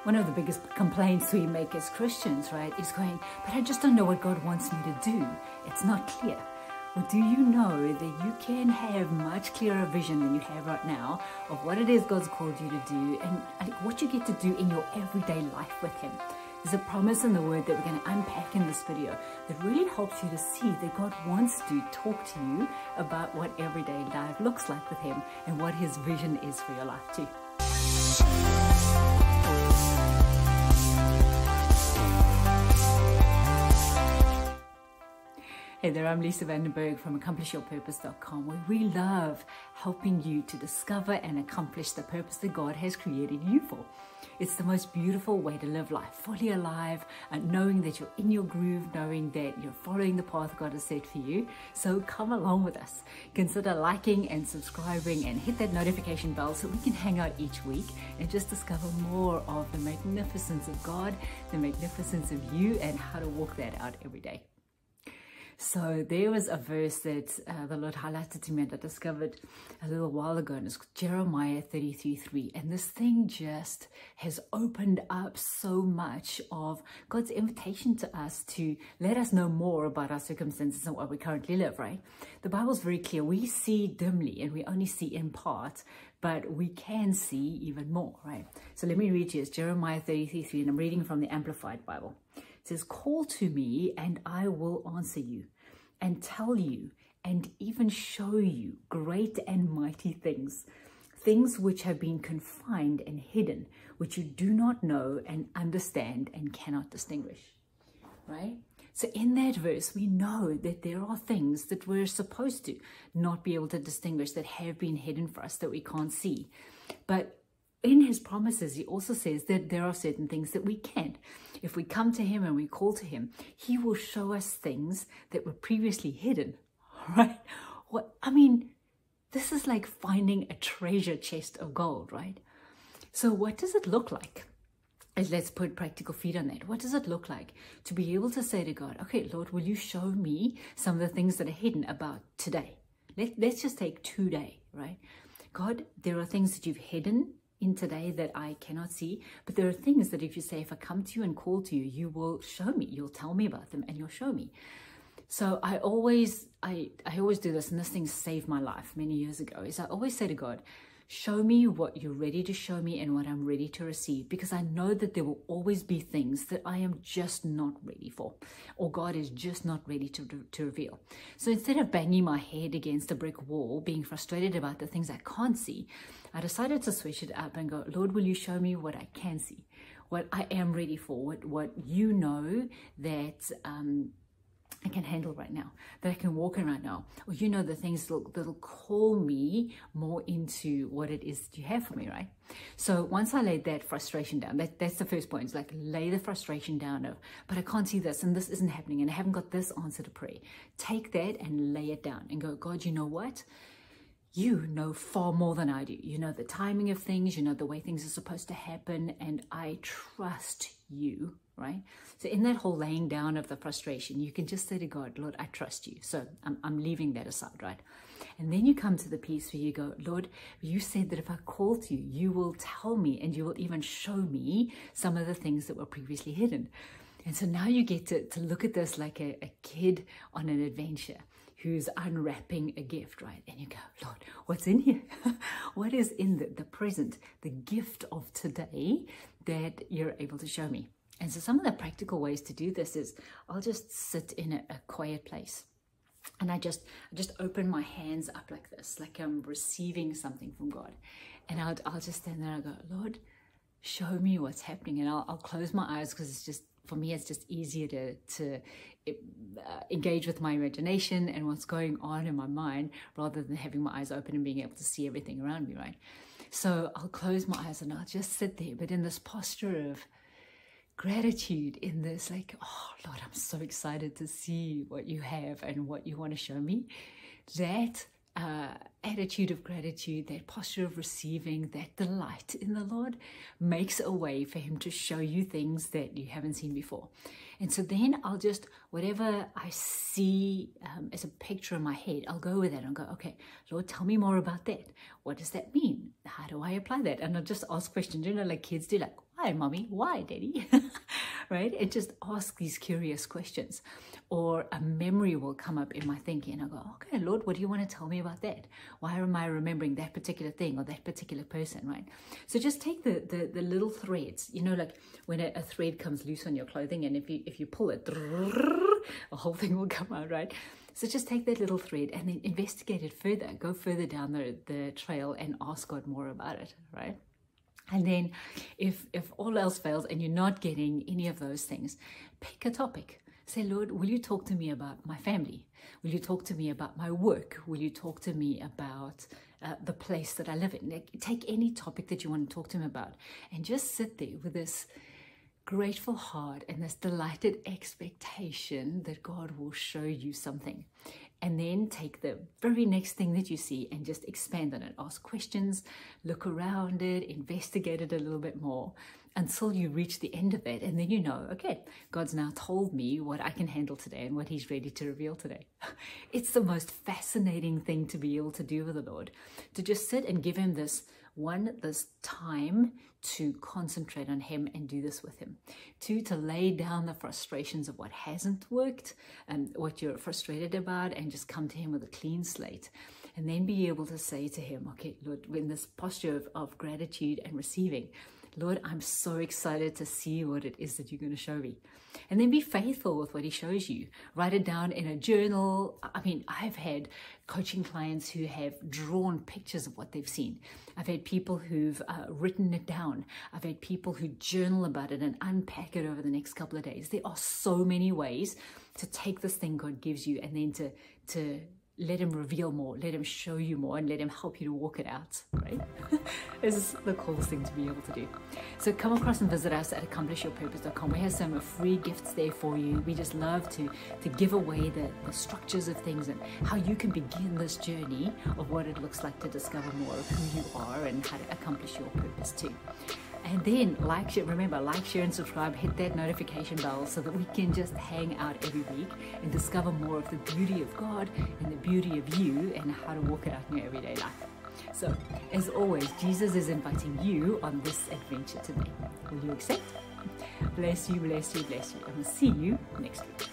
One of the biggest complaints we make as Christians, right, is going, but I just don't know what God wants me to do. It's not clear. Well, do you know that you can have much clearer vision than you have right now of what it is God's called you to do and what you get to do in your everyday life with Him? There's a promise in the Word that we're going to unpack in this video that really helps you to see that God wants to talk to you about what everyday life looks like with Him and what His vision is for your life too. Hey there, I'm Lisa van den Berg from AccomplishYourPurpose.com, where we love helping you to discover and accomplish the purpose that God has created you for. It's the most beautiful way to live life, fully alive, and knowing that you're in your groove, knowing that you're following the path God has set for you. So come along with us. Consider liking and subscribing and hit that notification bell so we can hang out each week and just discover more of the magnificence of God, the magnificence of you, and how to walk that out every day. So there was a verse that the Lord highlighted to me and I discovered a little while ago, and it's Jeremiah 33:3. And this thing just has opened up so much of God's invitation to us to let us know more about our circumstances and what we currently live, right? The Bible's very clear. We see dimly and we only see in part, but we can see even more, right? So let me read you. It's Jeremiah 33:3, and I'm reading from the Amplified Bible. It says, "Call to me and I will answer you and tell you and even show you great and mighty things, things which have been confined and hidden, which you do not know and understand and cannot distinguish." Right? So in that verse, we know that there are things that we're supposed to not be able to distinguish, that have been hidden for us, that we can't see. But in His promises, He also says that there are certain things that we can. If we come to Him and we call to Him, He will show us things that were previously hidden, right? This is like finding a treasure chest of gold, right? So what does it look like? Let's put practical feet on that. What does it look like to be able to say to God, okay, Lord, will you show me some of the things that are hidden about today? Let's just take today, right? God, there are things that you've hidden in today that I cannot see, but there are things that if you say, if I come to you and call to you, you will show me, you'll tell me about them and you'll show me. So I always do this, and this thing saved my life many years ago, is I always say to God, show me what you're ready to show me and what I'm ready to receive, because I know that there will always be things that I am just not ready for, or God is just not ready to reveal. So instead of banging my head against a brick wall, being frustrated about the things I can't see, I decided to switch it up and go, Lord, will you show me what I can see, what I am ready for, what you know that I can handle right now, that I can walk in right now, or you know the things that'll call me more into what it is that you have for me, right? So once I laid that frustration down, that's the first point. It's like lay the frustration down of, but I can't see this and this isn't happening and I haven't got this answer to pray. Take that and lay it down and go, God, you know what? You know far more than I do. You know the timing of things, you know the way things are supposed to happen, and I trust you, right? So in that whole laying down of the frustration, you can just say to God, Lord, I trust you. So I'm leaving that aside, right? And then you come to the piece where you go, Lord, you said that if I call to you, you will tell me and you will even show me some of the things that were previously hidden. And so now you get to look at this like a kid on an adventure who's unwrapping a gift, right? And you go, Lord, what's in here? What is in the present, the gift of today that you're able to show me? And so some of the practical ways to do this is I'll just sit in a quiet place. And I just open my hands up like this, like I'm receiving something from God. And I'll just stand there and I'll go, Lord, show me what's happening. And I'll close my eyes, because it's just, for me, it's just easier to engage with my imagination and what's going on in my mind, rather than having my eyes open and being able to see everything around me, right? So I'll close my eyes and I'll just sit there, but in this posture of gratitude, in this like, oh Lord, I'm so excited to see what you have and what you want to show me. That attitude of gratitude, that posture of receiving, that delight in the Lord makes a way for Him to show you things that you haven't seen before. And so then I'll just, whatever I see as a picture in my head, I'll go with that and go, okay, Lord, tell me more about that. What does that mean? How do I apply that? And I'll just ask questions, you know, like kids do, like, why why, mommy? Why, daddy? Right? And just ask these curious questions. Or a memory will come up in my thinking and I go, okay, Lord, what do you want to tell me about that? Why am I remembering that particular thing or that particular person, right? So just take the little threads, you know, like when a thread comes loose on your clothing, and if you pull it, the whole thing will come out, right? So just take that little thread and then investigate it further. Go further down the trail and ask God more about it, right? And then if all else fails and you're not getting any of those things, pick a topic. Say, Lord, will you talk to me about my family? Will you talk to me about my work? Will you talk to me about the place that I live in? Like, take any topic that you want to talk to him about and just sit there with this grateful heart and this delighted expectation that God will show you something. And then take the very next thing that you see and just expand on it. Ask questions, look around it, investigate it a little bit more until you reach the end of it. And then you know, okay, God's now told me what I can handle today and what he's ready to reveal today. It's the most fascinating thing to be able to do with the Lord, to just sit and give him this time to concentrate on him and do this with him. 2, to lay down the frustrations of what hasn't worked and what you're frustrated about and just come to him with a clean slate. And then be able to say to him, okay, Lord, in this posture of gratitude and receiving, Lord, I'm so excited to see what it is that you're going to show me. And then be faithful with what he shows you. Write it down in a journal. I mean, I've had coaching clients who have drawn pictures of what they've seen. I've had people who've written it down. I've had people who journal about it and unpack it over the next couple of days. There are so many ways to take this thing God gives you and then to let him reveal more, let him show you more, and let him help you to walk it out, right? This is the coolest thing to be able to do. So come across and visit us at accomplishyourpurpose.com. We have some free gifts there for you. We just love to give away the structures of things and how you can begin this journey of what it looks like to discover more of who you are and how to accomplish your purpose too. And then remember, like, share, and subscribe. Hit that notification bell so that we can just hang out every week and discover more of the beauty of God and the beauty of you and how to walk it out in your everyday life. So, as always, Jesus is inviting you on this adventure today. Will you accept? Bless you, bless you, bless you. And we'll see you next week.